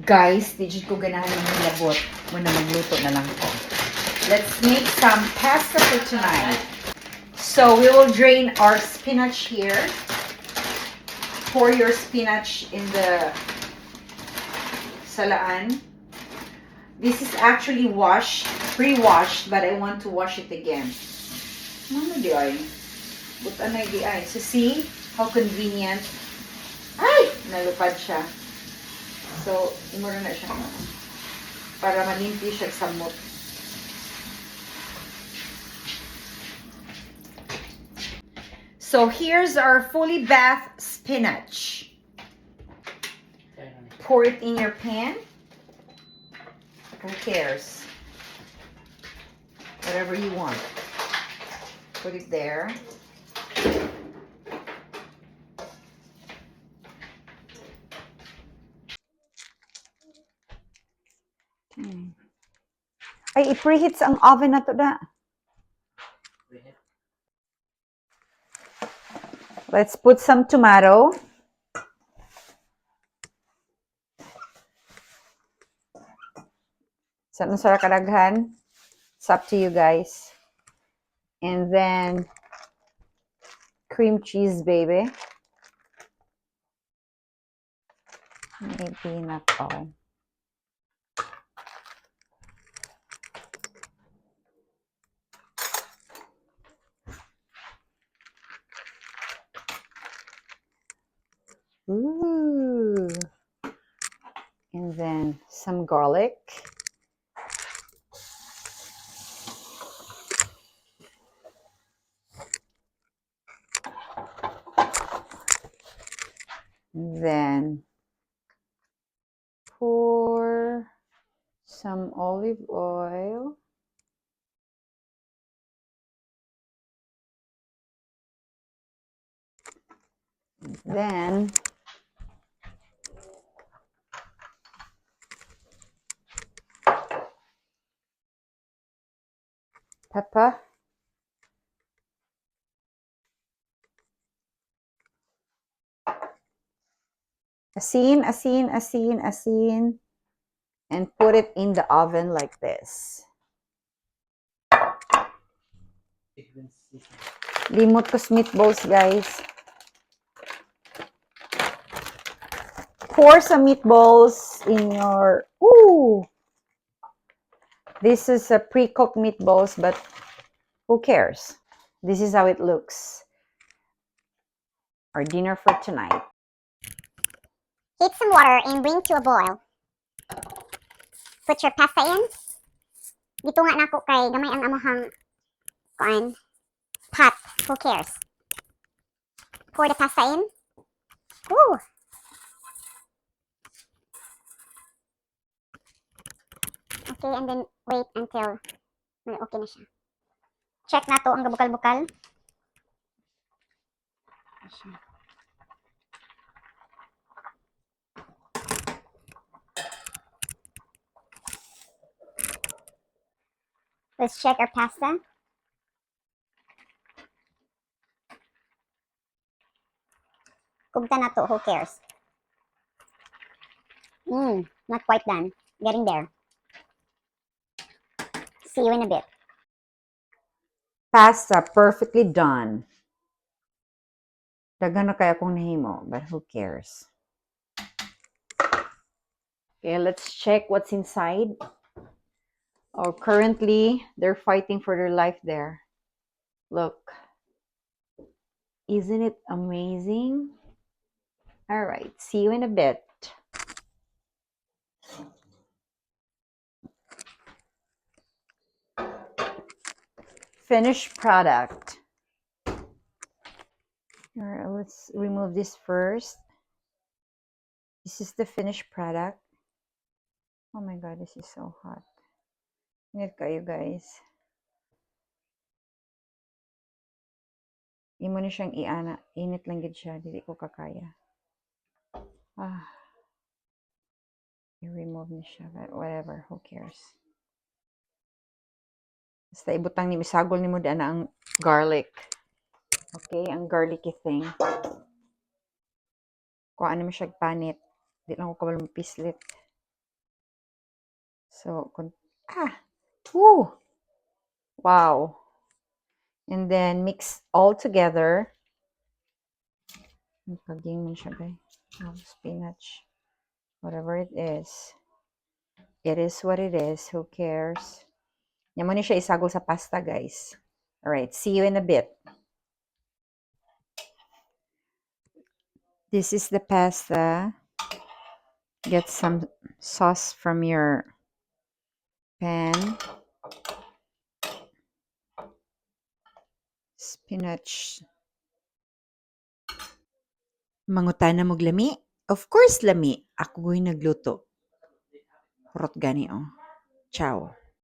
Guys, di ko ganahan ng hilabot. Muna magluto na lang ko. Let's make some pasta for tonight. So we will drain our spinach here. Pour your spinach in the salaan. This is actually washed, pre-washed, but I want to wash it again. Ano di ay? Buta na di ay. So see how convenient. Ay! Nalupad siya. So, imura na siya. Para malimpi siya sa samot. So, here's our fully bathed spinach. Pour it in your pan. Who cares? Whatever you want. Put it there. Ay, i-preheat ang oven na to da. Let's put some tomato. Sa nusara kadaghan. It's up to you guys. And then cream cheese, baby. Maybe not all. Ooh. And then some garlic. And then pour some olive oil. Then pepper. Asin, asin, asin, asin. And put it in the oven like this. Limot ko meatballs, guys. Pour some meatballs in your... Ooh! This is a pre-cooked meatballs, but who cares? This is how it looks. Our dinner for tonight. Heat some water and bring to a boil. Put your pasta in. Dito nga nako kay gamay ang amahang pot. Who cares? Pour the pasta in. Woo! Okay, and then wait until okay na siya. Check na to ang gabukal-bukal. Let's check our pasta. Kugta na to, who cares? Not quite done. Getting there. See you in a bit. Pasta perfectly done. Dagan na kaya kung nahimo, but who cares? Okay, let's check what's inside. Oh, currently, they're fighting for their life there. Look. Isn't it amazing? All right, see you in a bit. Finished product. All right, let's remove this first. This is the finished product. Oh my god, this is so hot. Init kayo, guys. Imo na siyang iana. Init lang gid siya. Dili ko kakaya. I-remove na siya. But whatever. Who cares? Basta ibutang ni misagol ni mo na ang garlic. Okay? Ang garlicky thing. Kung ano mo siya panit. Di lang ko kabalo mapislit. So, woo, wow. And then mix all together. Paging man siya, bay. Spinach. Whatever it is. It is what it is. Who cares? Yan mo ni siya isago sa pasta, guys. Alright, see you in a bit. This is the pasta. Get some sauce from your pan. Spinach. Mangutana mo lami? Of course lami. Ako go'y nagluto. Hurot gani oh. Ciao.